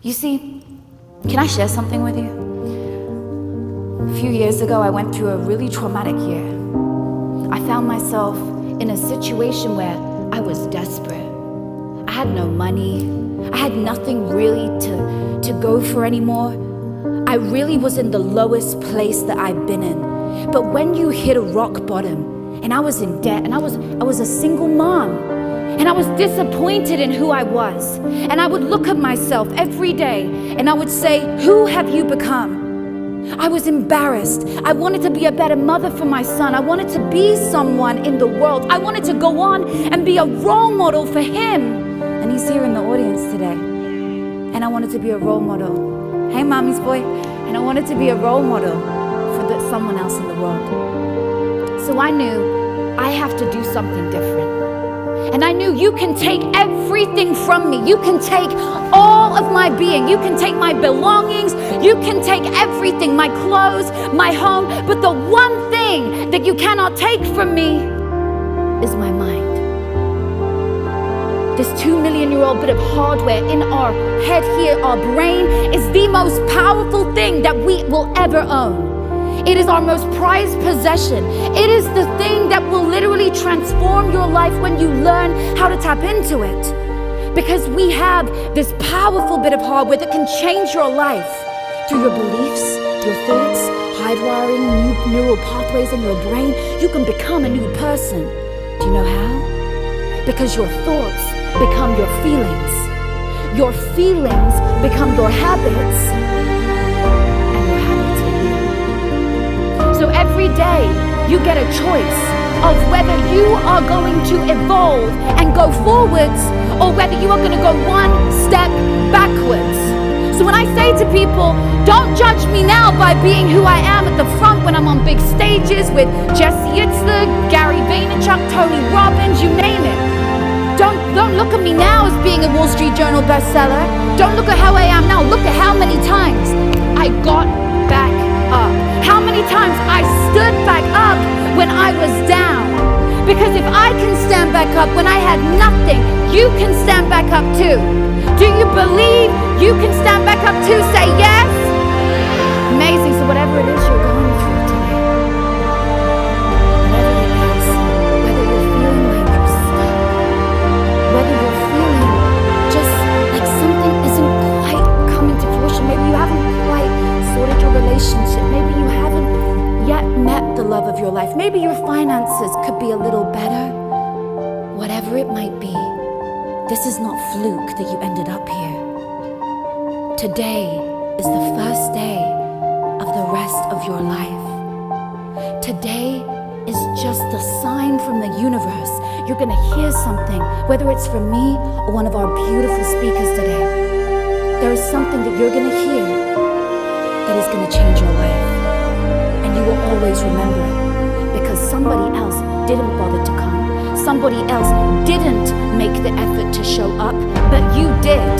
You see, can I share something with you? A few years ago, I went through a really traumatic year. I found myself in a situation where I was desperate. I had no money. I had nothing really to go for anymore. I really was in the lowest place that I've been in. But when you hit a rock bottom, and I was in debt, and I was a single mom, and I was disappointed in who I was. And I would look at myself every day and I would say, who have you become? I was embarrassed. I wanted to be a better mother for my son. I wanted to be someone in the world. I wanted to go on and be a role model for him. And he's here in the audience today. And I wanted to be a role model. Hey, mommy's boy. And I wanted to be a role model for someone else in the world. So I knew I have to do something different. And I knew you can take everything from me. You can take all of my being. You can take my belongings. You can take everything, my clothes, my home. But the one thing that you cannot take from me is my mind. This 2-million-year-old bit of hardware in our head here, our brain, is the most powerful thing that we will ever own. It is our most prized possession. It is the thing that will literally transform your life when you learn how to tap into it. Because we have this powerful bit of hardware that can change your life through your beliefs, your thoughts, hardwiring new neural pathways in your brain. You can become a new person. Do you know how? Because your thoughts become your feelings. Your feelings become your habits. So every day you get a choice of whether you are going to evolve and go forwards or whether you are going to go one step backwards. So when I say to people, don't judge me now by being who I am at the front when I'm on big stages with Jesse Itzler, Gary Vaynerchuk, Tony Robbins, you name it. Don't look at me now as being a Wall Street Journal bestseller. Don't look at how I am now. Look at how many times I got back up. How many times I stood back up when I was down. Because if I can stand back up when I had nothing, you can stand back up too. Do you believe you can stand back up too? Say yes. Amazing. So whatever it is you're going through today, whatever it is, whether you're feeling like you're stuck, whether you're feeling just like something isn't quite coming to fruition, maybe you haven't quite sorted your relationship, maybe you haven't yet met the love of your life, maybe your finances could be a little better, whatever it might be, this is not fluke that you ended up here. Today is the first day of the rest of your life. Today is just a sign from the universe. You're gonna hear something, whether it's from me or one of our beautiful speakers today. There is something that you're gonna hear that is going to change your life. And you will always remember it because somebody else didn't bother to come. Somebody else didn't make the effort to show up, but you did.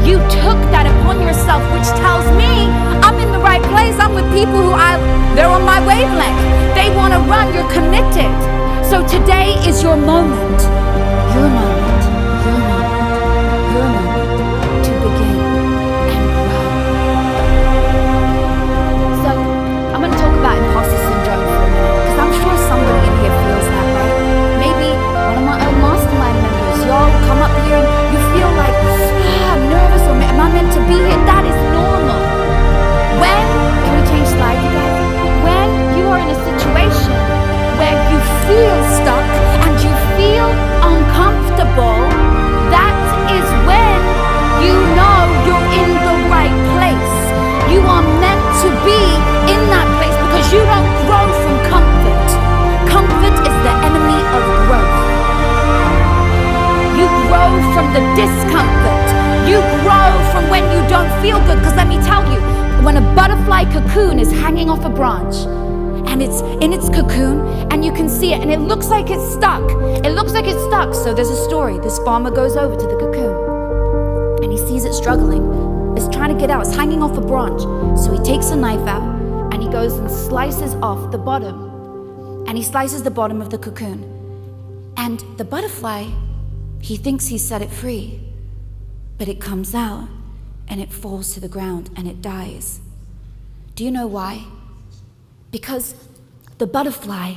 You took that upon yourself, which tells me I'm in the right place. I'm with people who they're on my wavelength. They want to run, you're committed. So today is your moment. Your moment. Your moment. Your moment to begin. I'm going to talk about imposter syndrome for a minute because I'm sure somebody in here feels that way. Maybe one of my own mastermind members, y'all come up here and you feel like, I'm nervous or am I meant to be here? That is normal. Can we change slide, you guys? When you are in a situation where you feel stuck and you feel uncomfortable, that is when you know you're in the right place. You are meant to be in that place because you don't grow from comfort. Comfort is the enemy of growth. You grow from the discomfort. You grow from when you don't feel good. Because let me tell you, when a butterfly cocoon is hanging off a branch and it's in its cocoon and you can see it and it looks like it's stuck. It looks like it's stuck. So there's a story. This farmer goes over to the cocoon and he sees it struggling. It's trying to get out. It's hanging off a branch. So he takes a knife out and he goes and slices off the bottom. And he slices the bottom of the cocoon. And the butterfly, he thinks he set it free. But it comes out and it falls to the ground and it dies. Do you know why? Because the butterfly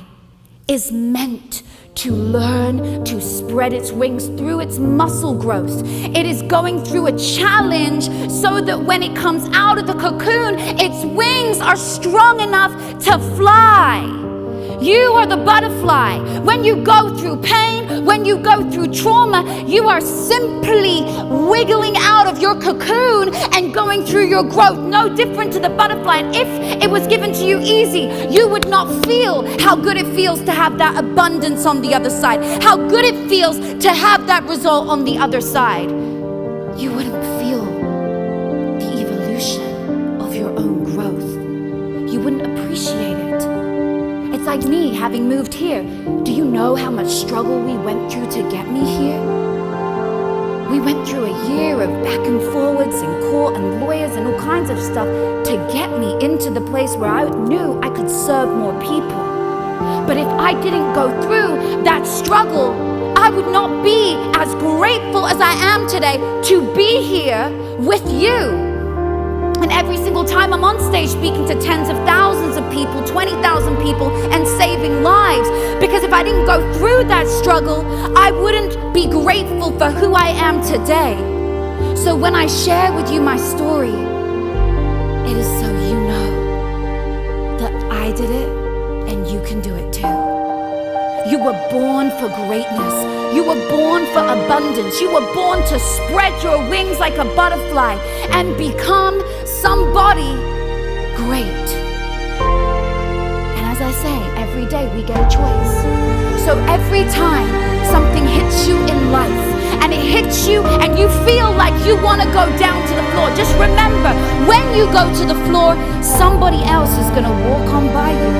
is meant to learn to spread its wings through its muscle growth. It is going through a challenge so that when it comes out of the cocoon, its wings are strong enough to fly. You are the butterfly. When you go through pain, when you go through trauma, you are simply wiggling out of your cocoon and going through your growth. No different to the butterfly. And if it was given to you easy, you would not feel how good it feels to have that abundance on the other side, how good it feels to have that result on the other side. You wouldn't feel the evolution of your own growth. You wouldn't appreciate it. It's like me having moved here. Do you know how much struggle we went through to get me here? We went through a year of back and forwards in court and lawyers and all kinds of stuff to get me into the place where I knew I could serve more people. But if I didn't go through that struggle, I would not be as grateful as I am today to be here with you. And every single time I'm on stage speaking to tens of thousands of people, 20,000 people, and saving lives. Because if I didn't go through that struggle, I wouldn't be grateful for who I am today. So when I share with you my story, it is so you know that I did it and you can do it too. You were born for greatness. You were born for abundance. You were born to spread your wings like a butterfly and become somebody great. And as I say, every day we get a choice. So every time something hits you in life and it hits you and you feel like you want to go down to the floor, just remember, when you go to the floor, somebody else is going to walk on by you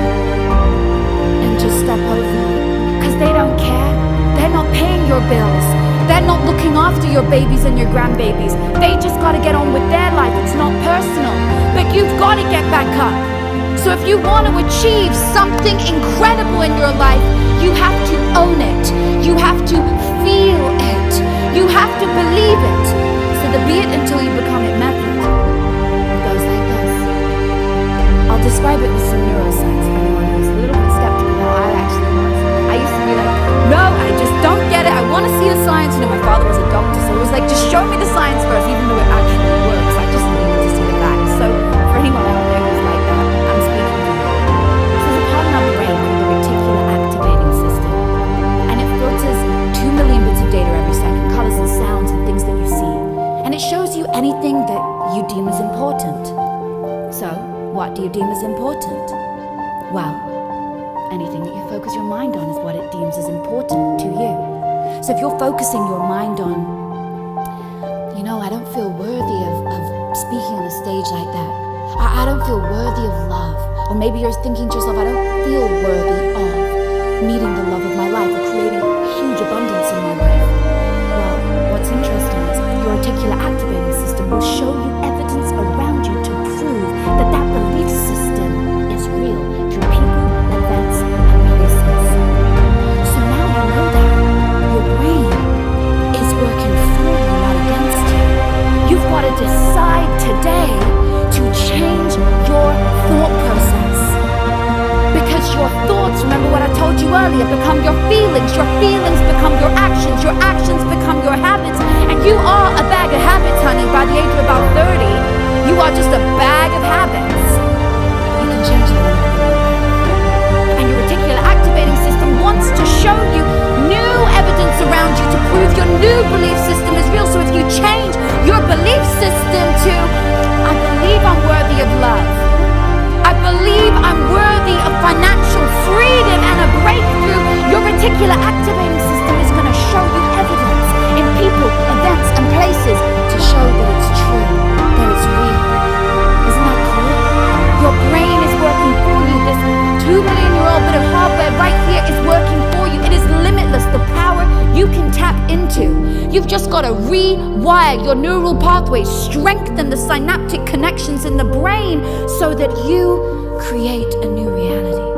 and just step over you. Because they don't care. They're not paying your bills. They're not looking after your babies and your grandbabies. They just got to get on with their life. It's not personal. But you've got to get back up. So if you want to achieve something incredible in your life, you have to own it. You have to feel it. You have to believe it. So the be it until you become it method goes like this. I'll describe it with some neuroscience for anyone who's a little bit skeptical. I actually was. I used to be like, no, I just don't get it. I want to see the science. You know, my father was a doctor, so it was like, just show me the science first, even though it actually works. I just needed to see the facts. So for anyone out there who's like that, I'm speaking to you. So there's a part in our brain called the reticular activating system, and it filters 2 million bits of data every second, colors and sounds and things that you see, and it shows you anything that you deem as important. So what do you deem as important? Well, anything that you focus your mind on is what it deems as important to you. So if you're focusing your mind on, you know, I don't feel worthy of speaking on a stage like that. I don't feel worthy of love. Or maybe you're thinking to yourself, I don't feel worthy of meeting the love of my life or creating huge abundance in my life. Well, what's interesting is your reticular activating system will show you evidence around you to prove that that belief system is real through people, events, and places. So now you know that your brain is working for you, not against you. You've got to decide today to change your thought process. Because your thoughts, remember what I told you earlier, become your feelings become your actions become your habits, and you are a bag of habits, honey. By the age of about 30, you are just a bag of habits. You can change them. And your reticular activating system wants to show you new evidence around you to prove your new belief system is real. So if you change your belief system to, I believe I'm worthy of love. I believe I'm worthy of financial freedom and a breakthrough. Your reticular activating system is going to show you evidence in people, events, and places to show that it's true, that it's real. Isn't that cool? Your brain is working for you. This 2 million-year-old bit of hardware right here is working for you. It is limitless, the power you can tap into. You've just got to rewire your neural pathways, strengthen the synaptic connections in the brain so that you create a new reality.